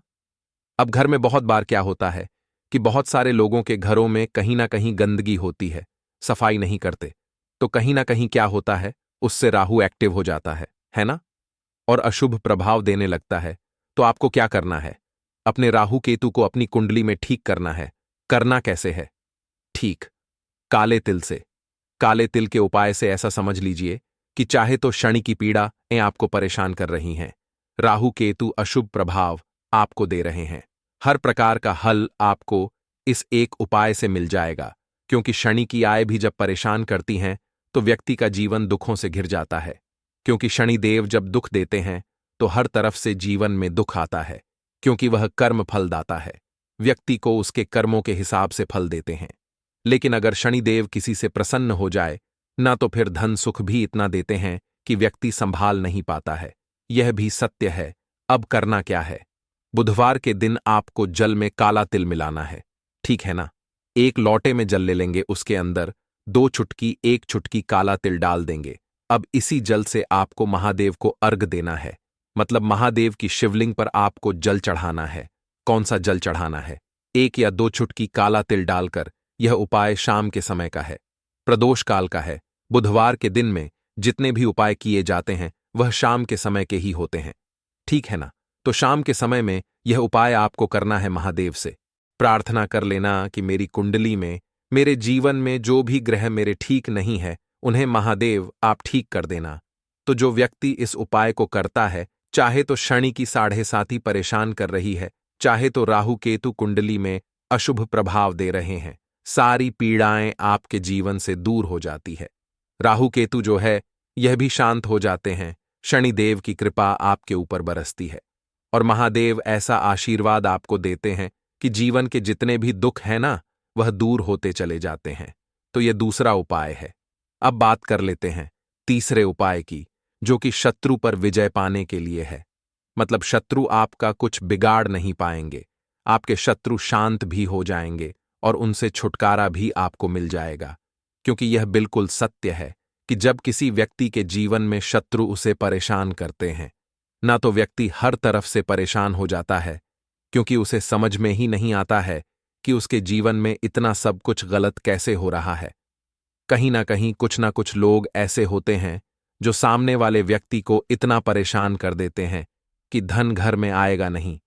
अब घर में बहुत बार क्या होता है कि बहुत सारे लोगों के घरों में कहीं ना कहीं गंदगी होती है, सफाई नहीं करते, तो कहीं ना कहीं क्या होता है, उससे राहु एक्टिव हो जाता है ना, और अशुभ प्रभाव देने लगता है। तो आपको क्या करना है? अपने राहु केतु को अपनी कुंडली में ठीक करना है। करना कैसे है? ठीक, काले तिल से। काले तिल के उपाय से ऐसा समझ लीजिए कि चाहे तो शनि की पीड़ा आपको परेशान कर रही हैं, राहु केतु अशुभ प्रभाव आपको दे रहे हैं, हर प्रकार का हल आपको इस एक उपाय से मिल जाएगा। क्योंकि शनि की आय भी जब परेशान करती हैं तो व्यक्ति का जीवन दुखों से घिर जाता है। क्योंकि शनि देव जब दुख देते हैं तो हर तरफ से जीवन में दुख आता है, क्योंकि वह कर्म फलदाता है, व्यक्ति को उसके कर्मों के हिसाब से फल देते हैं। लेकिन अगर शनिदेव किसी से प्रसन्न हो जाए ना, तो फिर धन सुख भी इतना देते हैं कि व्यक्ति संभाल नहीं पाता है। यह भी सत्य है। अब करना क्या है? बुधवार के दिन आपको जल में काला तिल मिलाना है, ठीक है ना? एक लोटे में जल ले लेंगे, उसके अंदर 2 चुटकी 1 चुटकी काला तिल डाल देंगे। अब इसी जल से आपको महादेव को अर्घ देना है, मतलब महादेव की शिवलिंग पर आपको जल चढ़ाना है। कौन सा जल चढ़ाना है? 1 या 2 चुटकी काला तिल डालकर। यह उपाय शाम के समय का है, प्रदोष काल का है। बुधवार के दिन में जितने भी उपाय किए जाते हैं वह शाम के समय के ही होते हैं, ठीक है ना? तो शाम के समय में यह उपाय आपको करना है। महादेव से प्रार्थना कर लेना कि मेरी कुंडली में, मेरे जीवन में जो भी ग्रह मेरे ठीक नहीं है उन्हें महादेव आप ठीक कर देना। तो जो व्यक्ति इस उपाय को करता है, चाहे तो शनि की 7.5 परेशान कर रही है, चाहे तो राहु केतु कुंडली में अशुभ प्रभाव दे रहे हैं, सारी पीड़ाएं आपके जीवन से दूर हो जाती है। राहु केतु जो है यह भी शांत हो जाते हैं, शनिदेव की कृपा आपके ऊपर बरसती है और महादेव ऐसा आशीर्वाद आपको देते हैं कि जीवन के जितने भी दुख हैं ना, वह दूर होते चले जाते हैं। तो यह दूसरा उपाय है। अब बात कर लेते हैं तीसरे उपाय की, जो कि शत्रु पर विजय पाने के लिए है। मतलब शत्रु आपका कुछ बिगाड़ नहीं पाएंगे, आपके शत्रु शांत भी हो जाएंगे और उनसे छुटकारा भी आपको मिल जाएगा। क्योंकि यह बिल्कुल सत्य है कि जब किसी व्यक्ति के जीवन में शत्रु उसे परेशान करते हैं ना, तो व्यक्ति हर तरफ से परेशान हो जाता है, क्योंकि उसे समझ में ही नहीं आता है कि उसके जीवन में इतना सब कुछ गलत कैसे हो रहा है। कहीं ना कहीं कुछ ना कुछ लोग ऐसे होते हैं जो सामने वाले व्यक्ति को इतना परेशान कर देते हैं कि धन घर में आएगा नहीं,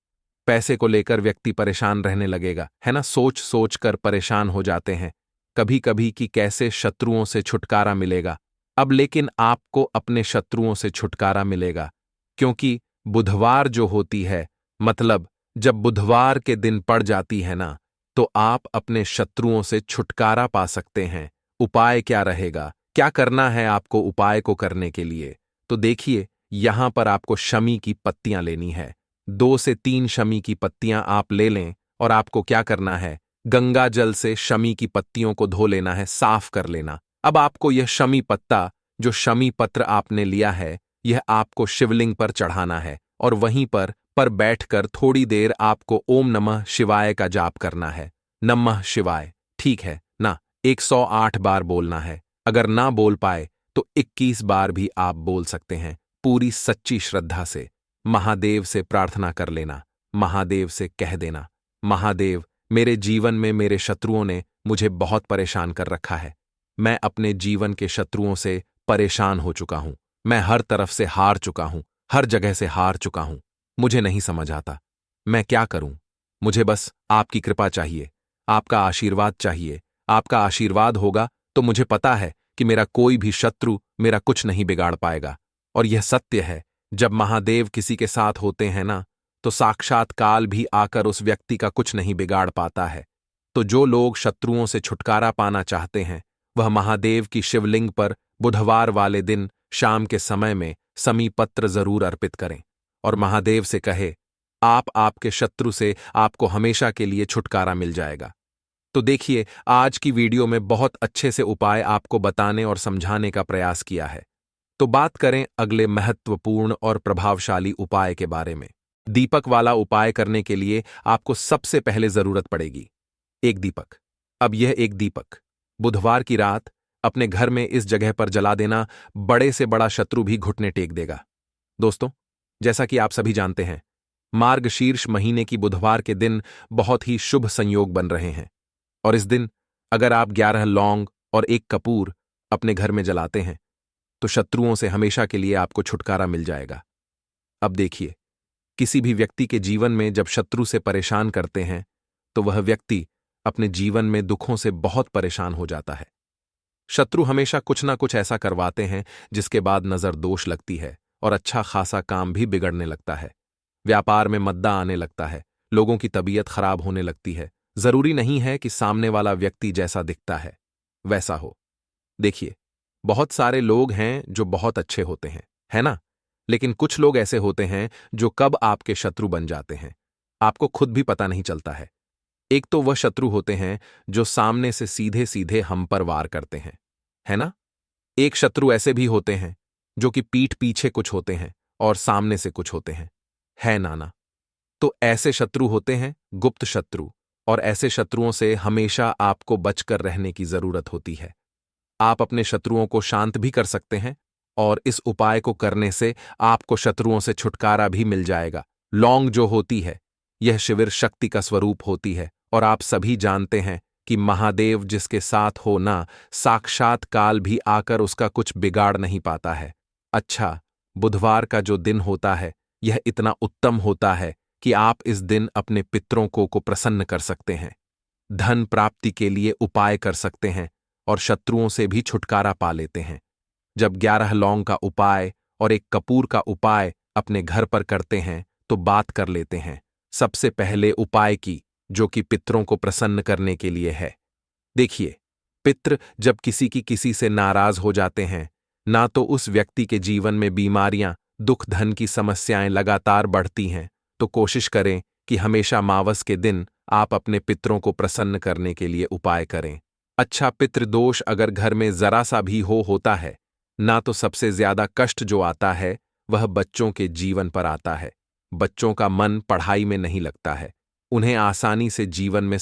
पैसे को लेकर व्यक्ति परेशान रहने लगेगा, है ना? सोच सोच कर परेशान हो जाते हैं कभी कभी कि कैसे शत्रुओं से छुटकारा मिलेगा। अब लेकिन आपको अपने शत्रुओं से छुटकारा मिलेगा, क्योंकि बुधवार जो होती है, मतलब जब बुधवार के दिन पड़ जाती है ना, तो आप अपने शत्रुओं से छुटकारा पा सकते हैं। उपाय क्या रहेगा? क्या करना है आपको उपाय को करने के लिए? तो देखिए, यहां पर आपको शमी की पत्तियां लेनी है। 2 से 3 शमी की पत्तियां आप ले लें और आपको क्या करना है? गंगा जल से शमी की पत्तियों को धो लेना है, साफ कर लेना। अब आपको यह शमी पत्ता, जो शमी पत्र आपने लिया है, यह आपको शिवलिंग पर चढ़ाना है और वहीं पर बैठकर थोड़ी देर आपको ओम नमः शिवाय का जाप करना है। नमः शिवाय, ठीक है ना? 108 बार बोलना है। अगर ना बोल पाए तो 21 बार भी आप बोल सकते हैं, पूरी सच्ची श्रद्धा से। महादेव से प्रार्थना कर लेना, महादेव से कह देना, महादेव, मेरे जीवन में मेरे शत्रुओं ने मुझे बहुत परेशान कर रखा है। मैं अपने जीवन के शत्रुओं से परेशान हो चुका हूं। मैं हर तरफ से हार चुका हूं, हर जगह से हार चुका हूं। मुझे नहीं समझ आता मैं क्या करूं। मुझे बस आपकी कृपा चाहिए, आपका आशीर्वाद चाहिए। आपका आशीर्वाद होगा तो मुझे पता है कि मेरा कोई भी शत्रु मेरा कुछ नहीं बिगाड़ पाएगा। और यह सत्य है, जब महादेव किसी के साथ होते हैं ना, तो साक्षात काल भी आकर उस व्यक्ति का कुछ नहीं बिगाड़ पाता है। तो जो लोग शत्रुओं से छुटकारा पाना चाहते हैं, वह महादेव की शिवलिंग पर बुधवार वाले दिन शाम के समय में समी पत्र जरूर अर्पित करें और महादेव से कहे, आपके शत्रु से आपको हमेशा के लिए छुटकारा मिल जाएगा। तो देखिए, आज की वीडियो में बहुत अच्छे से उपाय आपको बताने और समझाने का प्रयास किया है। तो बात करें अगले महत्वपूर्ण और प्रभावशाली उपाय के बारे में। दीपक वाला उपाय करने के लिए आपको सबसे पहले जरूरत पड़ेगी एक दीपक। अब यह एक दीपक बुधवार की रात अपने घर में इस जगह पर जला देना, बड़े से बड़ा शत्रु भी घुटने टेक देगा। दोस्तों, जैसा कि आप सभी जानते हैं, मार्गशीर्ष महीने की बुधवार के दिन बहुत ही शुभ संयोग बन रहे हैं और इस दिन अगर आप 11 लौंग और एक कपूर अपने घर में जलाते हैं तो शत्रुओं से हमेशा के लिए आपको छुटकारा मिल जाएगा। अब देखिए, किसी भी व्यक्ति के जीवन में जब शत्रु से परेशान करते हैं तो वह व्यक्ति अपने जीवन में दुखों से बहुत परेशान हो जाता है। शत्रु हमेशा कुछ ना कुछ ऐसा करवाते हैं जिसके बाद नजर दोष लगती है और अच्छा खासा काम भी बिगड़ने लगता है। व्यापार में मद्दा आने लगता है, लोगों की तबीयत खराब होने लगती है। जरूरी नहीं है कि सामने वाला व्यक्ति जैसा दिखता है वैसा हो। देखिए, बहुत सारे लोग हैं जो बहुत अच्छे होते हैं, है ना? लेकिन कुछ लोग ऐसे होते हैं जो कब आपके शत्रु बन जाते हैं आपको खुद भी पता नहीं चलता है। एक तो वह शत्रु होते हैं जो सामने से सीधे सीधे हम पर वार करते हैं, है ना? एक शत्रु ऐसे भी होते हैं जो कि पीठ पीछे कुछ होते हैं और सामने से कुछ होते हैं, है नाना? तो ऐसे शत्रु होते हैं गुप्त शत्रु, और ऐसे शत्रुओं से हमेशा आपको बचकर रहने की जरूरत होती है। आप अपने शत्रुओं को शांत भी कर सकते हैं और इस उपाय को करने से आपको शत्रुओं से छुटकारा भी मिल जाएगा। लौंग जो होती है, यह शिविर शक्ति का स्वरूप होती है और आप सभी जानते हैं कि महादेव जिसके साथ हो ना, साक्षात काल भी आकर उसका कुछ बिगाड़ नहीं पाता है। अच्छा, बुधवार का जो दिन होता है यह इतना उत्तम होता है कि आप इस दिन अपने पितरों को प्रसन्न कर सकते हैं, धन प्राप्ति के लिए उपाय कर सकते हैं और शत्रुओं से भी छुटकारा पा लेते हैं। जब 11 लौंग का उपाय और एक कपूर का उपाय अपने घर पर करते हैं तो बात कर लेते हैं सबसे पहले उपाय की, जो कि पितरों को प्रसन्न करने के लिए है। देखिए, पितृ जब किसी से नाराज हो जाते हैं ना तो उस व्यक्ति के जीवन में बीमारियां, दुख, धन की समस्याएं लगातार बढ़ती हैं, तो कोशिश करें कि हमेशा मावस के दिन आप अपने पितरों को प्रसन्न करने के लिए उपाय करें। अच्छा, पितृदोष अगर घर में जरा सा भी होता है ना, तो सबसे ज्यादा कष्ट जो आता है वह बच्चों के जीवन पर आता है। बच्चों का मन पढ़ाई में नहीं लगता है, उन्हें आसानी से जीवन में